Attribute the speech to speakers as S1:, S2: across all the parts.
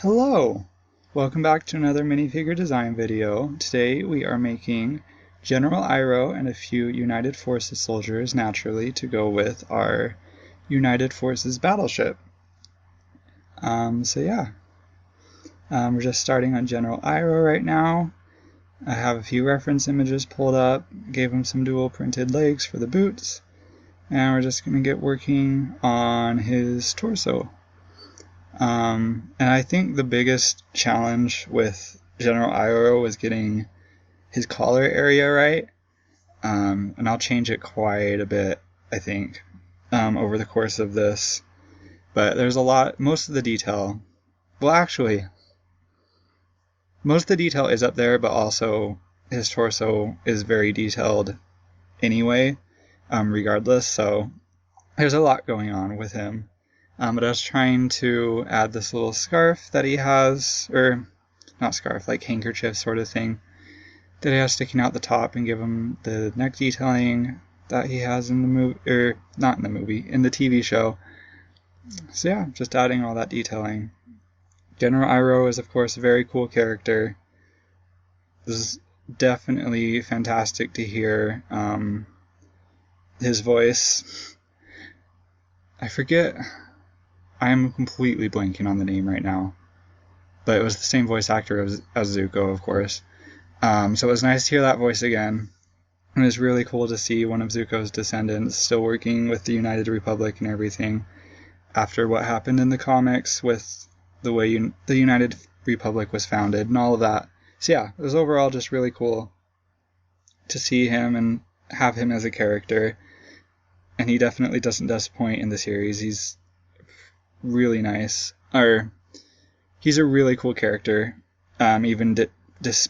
S1: Hello! Welcome back to another minifigure design video. Today we are making General Iroh and a few United Forces soldiers, naturally, to go with our United Forces battleship. We're just starting on General Iroh right now. I have a few reference images pulled up, gave him some dual printed legs for the boots, and we're just going to get working on his torso. And I think the biggest challenge with General Iroh was getting his collar area right, and I'll change it quite a bit, I think, over the course of this. But there's most of the detail, most of the detail is up there, but also his torso is very detailed anyway, regardless, so there's a lot going on with him. But I was trying to add this little scarf that he has, or not scarf, like handkerchief sort of thing, that he has sticking out the top and give him the neck detailing that he has in the movie, or not in the movie, in the TV show. So yeah, just adding all that detailing. General Iroh is of course a very cool character. This is definitely fantastic to hear his voice. I am completely blanking on the name right now, but it was the same voice actor as Zuko, of course. So it was nice to hear that voice again. It was really cool to see one of Zuko's descendants still working with the United Republic and everything after what happened in the comics with the way the United Republic was founded and all of that. So yeah, it was overall just really cool to see him and have him as a character. And he definitely doesn't disappoint in the series. He's really nice, he's a really cool character, even he's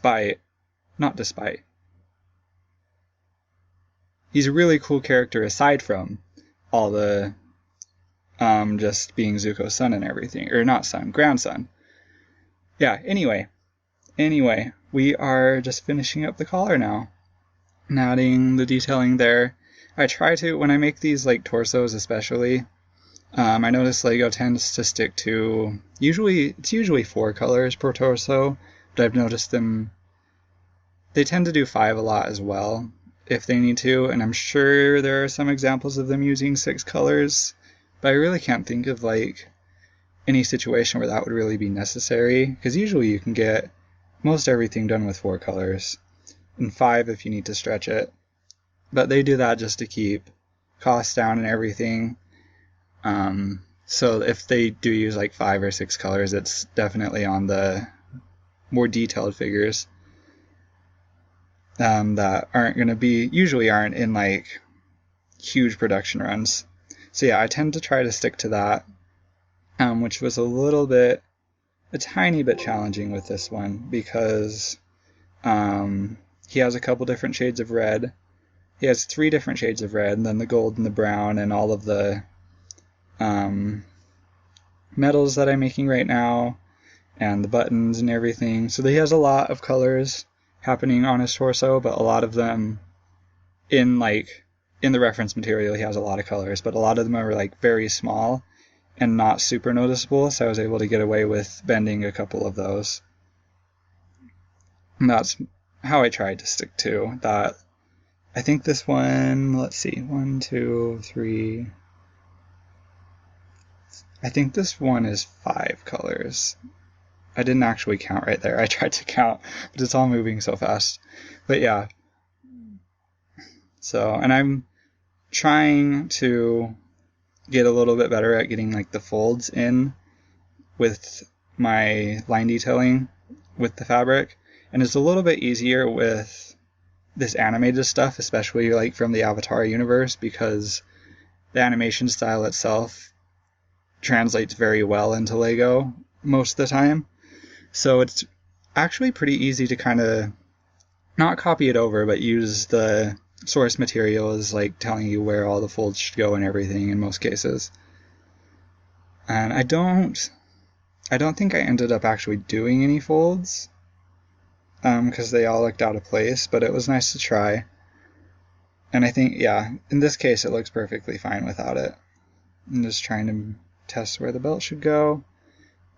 S1: a really cool character aside from all the just being Zuko's son and everything, or not son, grandson. Yeah, anyway, we are just finishing up the collar now and adding the detailing there. I try to, when I make these like torsos especially, I notice LEGO tends to stick to, it's usually 4 colors per torso, but I've noticed they tend to do 5 a lot as well, if they need to, and I'm sure there are some examples of them using 6 colors, but I really can't think of like any situation where that would really be necessary, because usually you can get most everything done with 4 colors, and 5 if you need to stretch it, but they do that just to keep costs down and everything. So if they do use like 5 or 6 colors, it's definitely on the more detailed figures that usually aren't in like huge production runs. So yeah, I tend to try to stick to that, which was a tiny bit challenging with this one, because he has a couple different shades of red. He has 3 different shades of red, and then the gold and the brown and all of the metals that I'm making right now, and the buttons and everything. So he has a lot of colors happening on his torso, but a lot of them in the reference material he has a lot of colors, but a lot of them are like very small and not super noticeable, so I was able to get away with bending a couple of those. And that's how I tried to stick to that. I think this one, let's see, 1, 2, 3, I think this one is 5 colors. I didn't actually count right there. I tried to count, but it's all moving so fast. But yeah. So, and I'm trying to get a little bit better at getting like the folds in with my line detailing with the fabric. And it's a little bit easier with this animated stuff, especially like from the Avatar universe, because the animation style itself translates very well into LEGO most of the time. So it's actually pretty easy to kind of not copy it over, but use the source material as like telling you where all the folds should go and everything in most cases. And I don't think I ended up actually doing any folds, because they all looked out of place, but it was nice to try. And I think, yeah, in this case it looks perfectly fine without it. I'm just trying to test where the belt should go.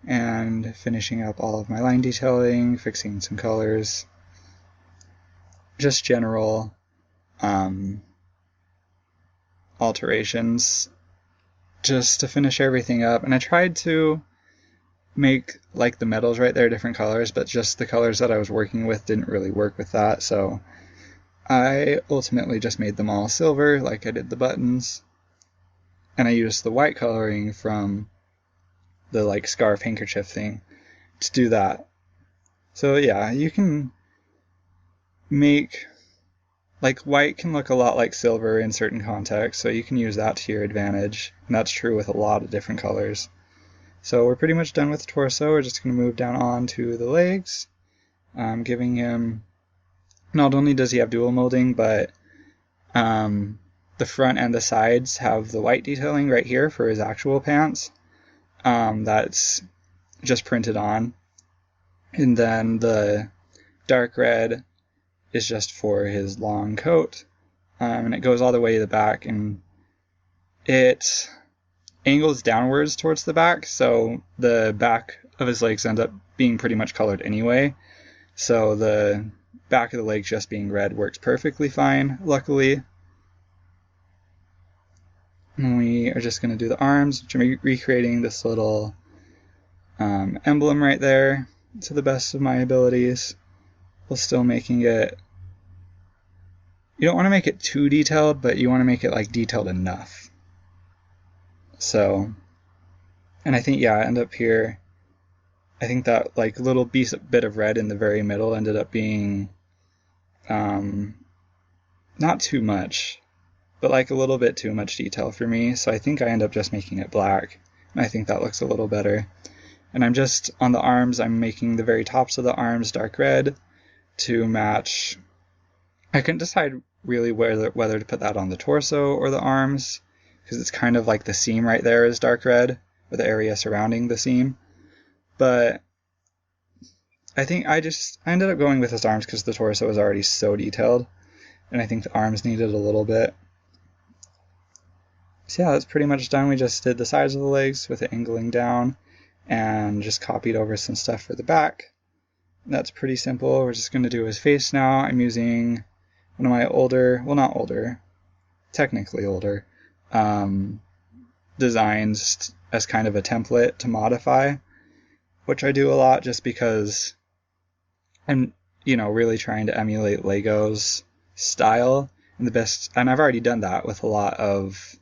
S1: and finishing up all of my line detailing, fixing some colors, just general alterations just to finish everything up. And I tried to make like the metals right there different colors, but just the colors that I was working with didn't really work with that, so I ultimately just made them all silver like I did the buttons, and I used the white coloring from the like scarf handkerchief thing to do that. So yeah, you can make, like, white can look a lot like silver in certain contexts, so you can use that to your advantage, and that's true with a lot of different colors. So we're pretty much done with the torso. We're just going to move down on to the legs, giving him, not only does he have dual molding, but the front and the sides have the white detailing right here for his actual pants. That's just printed on. And then the dark red is just for his long coat. And it goes all the way to the back, and it angles downwards towards the back, so the back of his legs end up being pretty much colored anyway. So the back of the legs just being red works perfectly fine, luckily. And we are just going to do the arms, which I'm recreating this little emblem right there to the best of my abilities, while still making it, you don't want to make it too detailed, but you want to make it like detailed enough. So, and I think, yeah, I end up here, I think that like little bit of red in the very middle ended up being not too much, but like a little bit too much detail for me, so I think I end up just making it black, and I think that looks a little better. And I'm just, on the arms, I'm making the very tops of the arms dark red to match. I couldn't decide really whether to put that on the torso or the arms, because it's kind of like the seam right there is dark red, or the area surrounding the seam. But I think I ended up going with his arms because the torso was already so detailed, and I think the arms needed a little bit. So yeah, that's pretty much done. We just did the sides of the legs with it angling down, and just copied over some stuff for the back. That's pretty simple. We're just going to do his face now. I'm using one of my older, well, not older, technically older, designs as kind of a template to modify, which I do a lot just because I'm, really trying to emulate Lego's style, and I've already done that with a lot of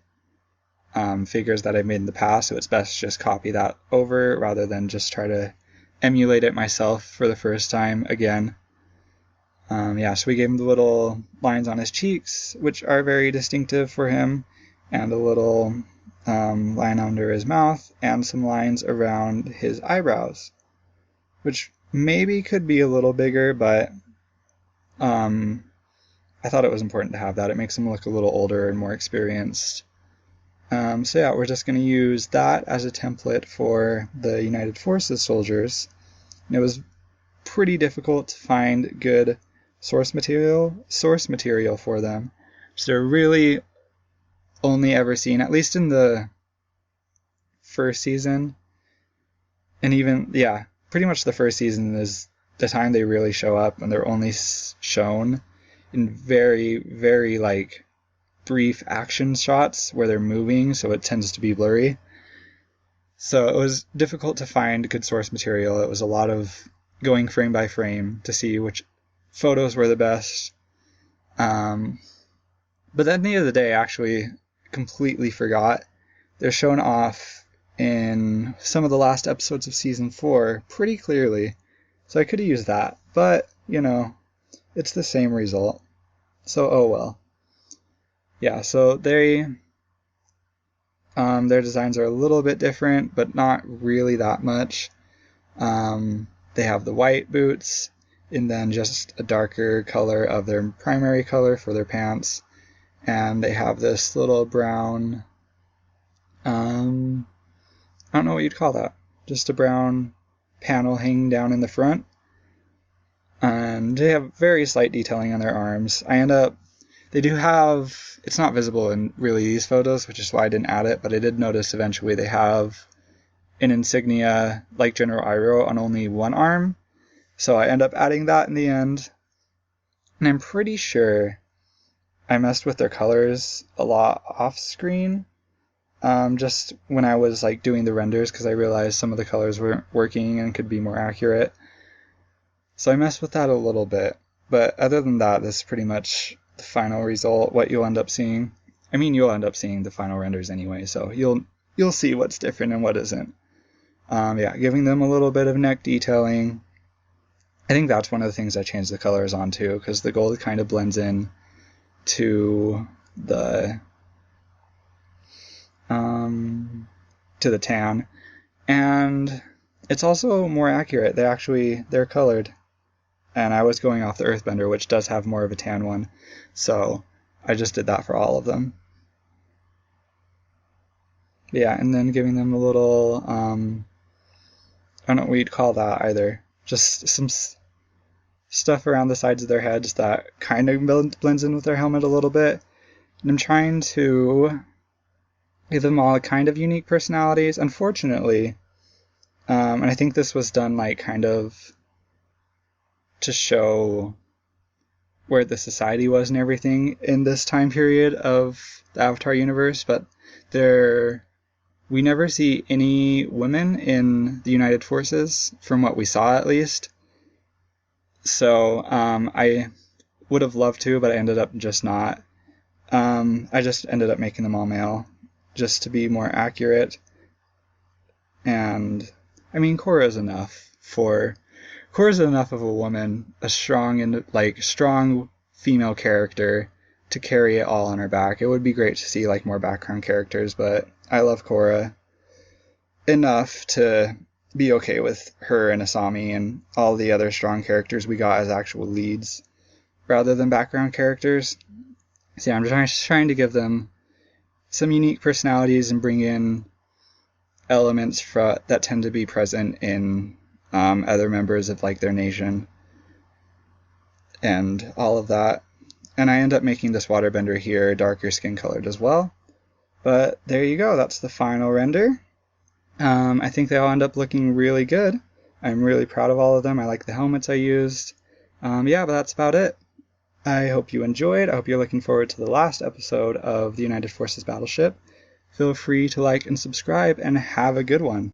S1: figures that I've made in the past, so it's best to just copy that over rather than just try to emulate it myself for the first time again. So we gave him the little lines on his cheeks, which are very distinctive for him, and a little line under his mouth, and some lines around his eyebrows, which maybe could be a little bigger, but I thought it was important to have that. It makes him look a little older and more experienced. So yeah, we're just going to use that as a template for the United Forces soldiers. And it was pretty difficult to find good source material for them. So they're really only ever seen, at least in the first season, and even, pretty much the first season is the time they really show up, and they're only shown in very, very, brief action shots where they're moving, so it tends to be blurry. So it was difficult to find good source material. It was a lot of going frame by frame to see which photos were the best. But at the end of the day, I actually completely forgot. They're shown off in some of the last episodes of Season 4 pretty clearly, so I could have used that. But, it's the same result. So, oh well. Yeah, so their designs are a little bit different, but not really that much. They have the white boots, and then just a darker color of their primary color for their pants. And they have this little brown, I don't know what you'd call that, just a brown panel hanging down in the front. And they have very slight detailing on their arms. They do have, it's not visible in really these photos, which is why I didn't add it, but I did notice eventually they have an insignia like General Iroh on only one arm. So I end up adding that in the end. And I'm pretty sure I messed with their colors a lot off screen. Just when I was like doing the renders, because I realized some of the colors weren't working and could be more accurate. So I messed with that a little bit. But other than that, this is pretty much the final result, what you'll end up seeing. I mean, you'll end up seeing the final renders anyway, so you'll see what's different and what isn't. Yeah, giving them a little bit of neck detailing. I think that's one of the things I changed the colors on too, because the gold kind of blends in to the tan, and it's also more accurate. They're colored, and I was going off the Earthbender, which does have more of a tan one, so I just did that for all of them. Yeah, and then giving them a little, I don't know what you'd call that either, just some stuff around the sides of their heads that kind of blends in with their helmet a little bit. And I'm trying to give them all kind of unique personalities. Unfortunately, and I think this was done like kind of to show where the society was and everything in this time period of the Avatar universe, but we never see any women in the United Forces, from what we saw at least. So I would have loved to, but I ended up just not. I just ended up making them all male, just to be more accurate. And I mean, Korra's enough of a woman, a strong female character to carry it all on her back. It would be great to see like more background characters, but I love Korra enough to be okay with her and Asami and all the other strong characters we got as actual leads rather than background characters. So yeah, I'm just trying to give them some unique personalities and bring in elements that tend to be present in other members of like their nation and all of that. And I end up making this waterbender here darker skin colored as well. But there you go, that's the final render. I think they all end up looking really good. I'm really proud of all of them. I like the helmets I used. Yeah, but that's about it. I hope you enjoyed. I hope you're looking forward to the last episode of the United Forces Battleship. Feel free to like and subscribe, and have a good one.